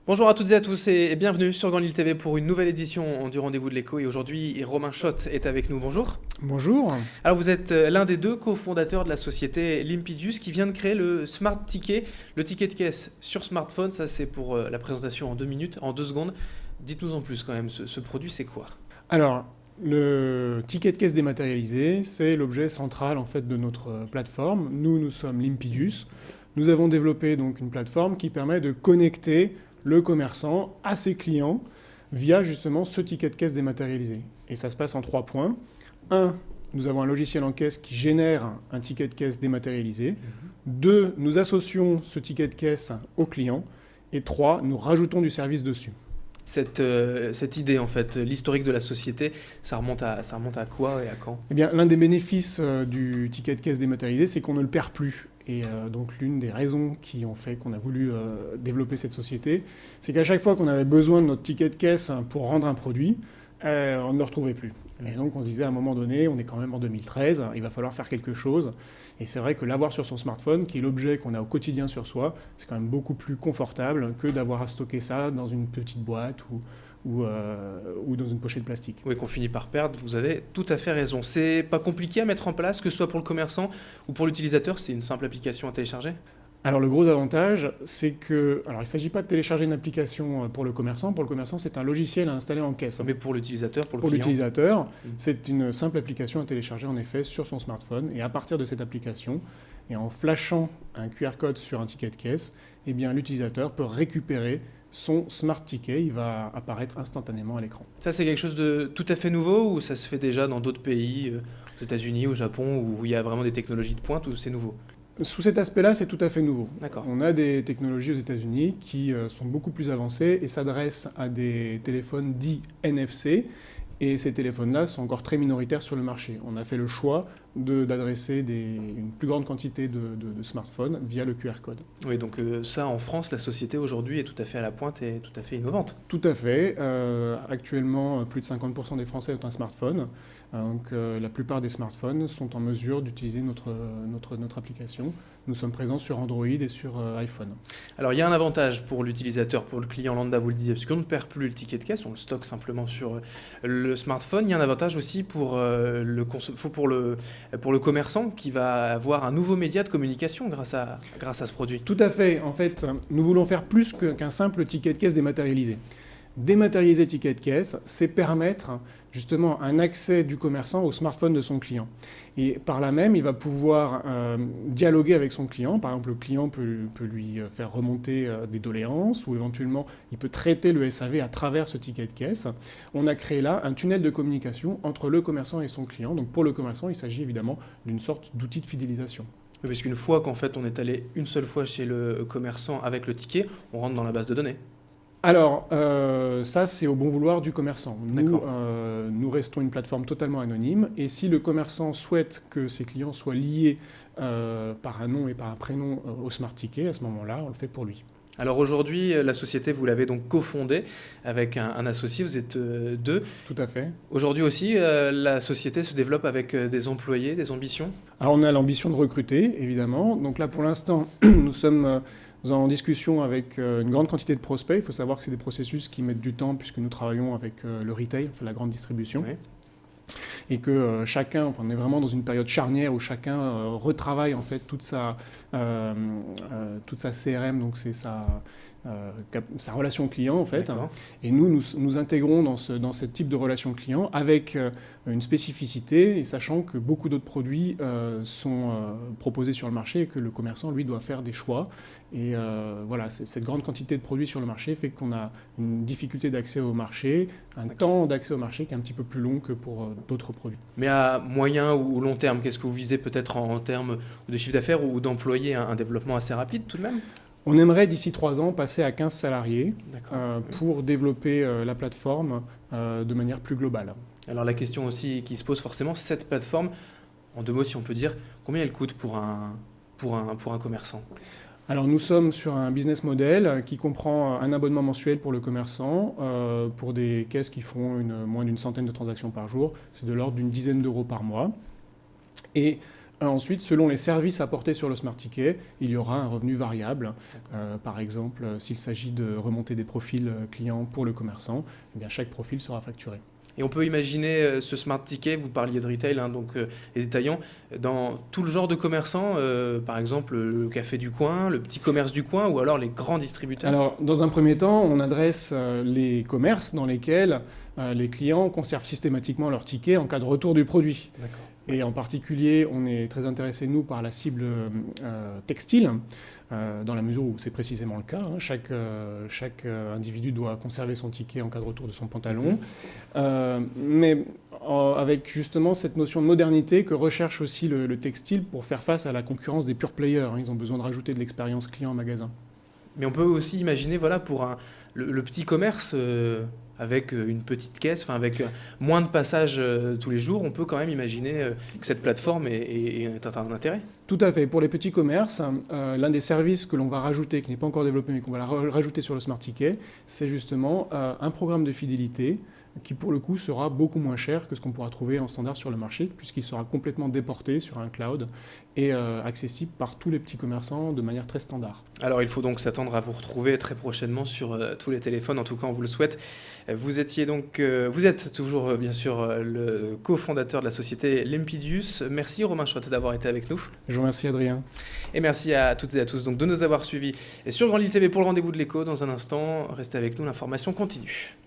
Bonjour à toutes et à tous et bienvenue sur Grand Lille TV pour une nouvelle édition du Rendez-vous de l'écho. Et aujourd'hui, Romain Schott est avec nous. Bonjour. Bonjour. Alors vous êtes l'un des deux cofondateurs de la société Limpidius qui vient de créer le Smart Ticket, le ticket de caisse sur smartphone. Ça c'est pour la présentation en 2 minutes, en 2 secondes. Dites-nous en plus quand même, ce produit c'est quoi? Alors, le ticket de caisse dématérialisé, c'est l'objet central en fait de notre plateforme. Nous sommes Limpidius. Nous avons développé donc une plateforme qui permet de connecter le commerçant à ses clients via justement ce ticket de caisse dématérialisé. Et ça se passe en 3 points. Un, nous avons un logiciel en caisse qui génère un ticket de caisse dématérialisé. 2, nous associons ce ticket de caisse au client. Et 3, nous rajoutons du service dessus. Cette idée en fait, l'historique de la société, ça remonte à quoi et à quand? Eh bien, l'un des bénéfices du ticket de caisse dématérialisé, c'est qu'on ne le perd plus. Et donc l'une des raisons qui ont fait qu'on a voulu développer cette société, c'est qu'à chaque fois qu'on avait besoin de notre ticket de caisse pour rendre un produit, on ne le retrouvait plus. Et donc on se disait à un moment donné, on est quand même en 2013, il va falloir faire quelque chose. Et c'est vrai que l'avoir sur son smartphone, qui est l'objet qu'on a au quotidien sur soi, c'est quand même beaucoup plus confortable que d'avoir à stocker ça dans une petite boîte ou dans une pochette plastique. Oui, qu'on finit par perdre, vous avez tout à fait raison. C'est pas compliqué à mettre en place, que ce soit pour le commerçant ou pour l'utilisateur, c'est une simple application à télécharger? Alors le gros avantage, c'est que... Alors il ne s'agit pas de télécharger une application pour le commerçant. Pour le commerçant, c'est un logiciel à installer en caisse. Mais pour l'utilisateur, pour le Pour client? l'utilisateur, c'est une simple application à télécharger en effet sur son smartphone. Et à partir de cette application, et en flashant un QR code sur un ticket de caisse, eh bien l'utilisateur peut récupérer son smart ticket. Il va apparaître instantanément à l'écran. Ça, c'est quelque chose de tout à fait nouveau ou ça se fait déjà dans d'autres pays, aux États-Unis, au Japon, où il y a vraiment des technologies de pointe ou c'est nouveau? Sous cet aspect-là, c'est tout à fait nouveau. D'accord. On a des technologies aux États-Unis qui sont beaucoup plus avancées et s'adressent à des téléphones dits NFC. Et ces téléphones-là sont encore très minoritaires sur le marché. On a fait le choix d'adresser une plus grande quantité de smartphones via le QR code. Oui, donc ça, en France, la société aujourd'hui est tout à fait à la pointe et tout à fait innovante. Tout à fait. Actuellement, plus de 50% des Français ont un smartphone. Donc la plupart des smartphones sont en mesure d'utiliser notre application. Nous sommes présents sur Android et sur iPhone. Alors il y a un avantage pour l'utilisateur, pour le client lambda, vous le disiez, parce qu'on ne perd plus le ticket de caisse, on le stocke simplement sur le smartphone. Il y a un avantage aussi pour le commerçant qui va avoir un nouveau média de communication grâce à ce produit. Tout à fait. En fait, nous voulons faire plus qu'un simple ticket de caisse dématérialisé. Dématérialiser le ticket de caisse, c'est permettre justement un accès du commerçant au smartphone de son client. Et par là même, il va pouvoir dialoguer avec son client. Par exemple, le client peut lui faire remonter des doléances ou éventuellement, il peut traiter le SAV à travers ce ticket de caisse. On a créé là un tunnel de communication entre le commerçant et son client. Donc pour le commerçant, il s'agit évidemment d'une sorte d'outil de fidélisation. Oui, parce qu'une fois qu'en fait on est allé une seule fois chez le commerçant avec le ticket, on rentre dans la base de données. Alors, ça, c'est au bon vouloir du commerçant. Nous restons une plateforme totalement anonyme, et si le commerçant souhaite que ses clients soient liés par un nom et par un prénom au Smart Ticket, à ce moment-là, on le fait pour lui. Alors aujourd'hui, la société, vous l'avez donc cofondée avec un associé, vous êtes deux. Tout à fait. Aujourd'hui aussi, la société se développe avec des employés, des ambitions? Alors, on a l'ambition de recruter, évidemment. Donc là, pour l'instant, nous sommes en discussion avec une grande quantité de prospects. Il faut savoir que c'est des processus qui mettent du temps puisque nous travaillons avec le retail, enfin, la grande distribution. Oui. Et que chacun, on est vraiment dans une période charnière où chacun retravaille en fait toute sa CRM, donc c'est sa relation client en fait. D'accord. Et nous intégrons dans ce type de relation client avec une spécificité, et sachant que beaucoup d'autres produits sont proposés sur le marché et que le commerçant, lui, doit faire des choix. Et voilà, cette grande quantité de produits sur le marché fait qu'on a une difficulté d'accès au marché, un temps d'accès au marché qui est un petit peu plus long que pour d'autres produits. Mais à moyen ou long terme, qu'est-ce que vous visez peut-être en termes de chiffre d'affaires ou d'employés, un développement assez rapide tout de même? On aimerait d'ici 3 ans passer à 15 salariés D'accord. pour développer la plateforme de manière plus globale. Alors la question aussi qui se pose forcément, cette plateforme, en 2 mots si on peut dire, combien elle coûte pour un commerçant? Alors nous sommes sur un business model qui comprend un abonnement mensuel pour le commerçant, pour des caisses qui font moins d'une centaine de transactions par jour. C'est de l'ordre d'une dizaine d'euros par mois. Et Ensuite, selon les services apportés sur le Smart Ticket, il y aura un revenu variable. Par exemple, s'il s'agit de remonter des profils clients pour le commerçant, eh bien, chaque profil sera facturé. Et on peut imaginer ce Smart Ticket, vous parliez de retail, hein, donc les détaillants, dans tout le genre de commerçants, par exemple le café du coin, le petit commerce du coin ou alors les grands distributeurs. Alors, dans un premier temps, on adresse les commerces dans lesquels les clients conservent systématiquement leur ticket en cas de retour du produit. D'accord. Et en particulier, on est très intéressé, nous, par la cible textile, dans la mesure où c'est précisément le cas. Hein. Chaque individu doit conserver son ticket en cas de retour de son pantalon. Mais avec justement cette notion de modernité que recherche aussi le textile pour faire face à la concurrence des pure players. Hein. Ils ont besoin de rajouter de l'expérience client en magasin. Mais on peut aussi imaginer, voilà, pour le petit commerce avec une petite caisse, enfin avec moins de passages tous les jours, on peut quand même imaginer que cette plateforme est un intérêt. Tout à fait. Pour les petits commerces, l'un des services que l'on va rajouter, qui n'est pas encore développé, mais qu'on va rajouter sur le Smart Ticket, c'est justement un programme de fidélité qui, pour le coup, sera beaucoup moins cher que ce qu'on pourra trouver en standard sur le marché, puisqu'il sera complètement déporté sur un cloud et accessible par tous les petits commerçants de manière très standard. Alors il faut donc s'attendre à vous retrouver très prochainement sur tous les téléphones, en tout cas on vous le souhaite. Vous êtes toujours bien sûr le cofondateur de la société Limpidius. Merci Romain Schrott d'avoir été avec nous. Je vous remercie Adrien. Et merci à toutes et à tous donc, de nous avoir suivis. Et sur Grand Lille TV pour le rendez-vous de l'écho, dans un instant, restez avec nous, l'information continue.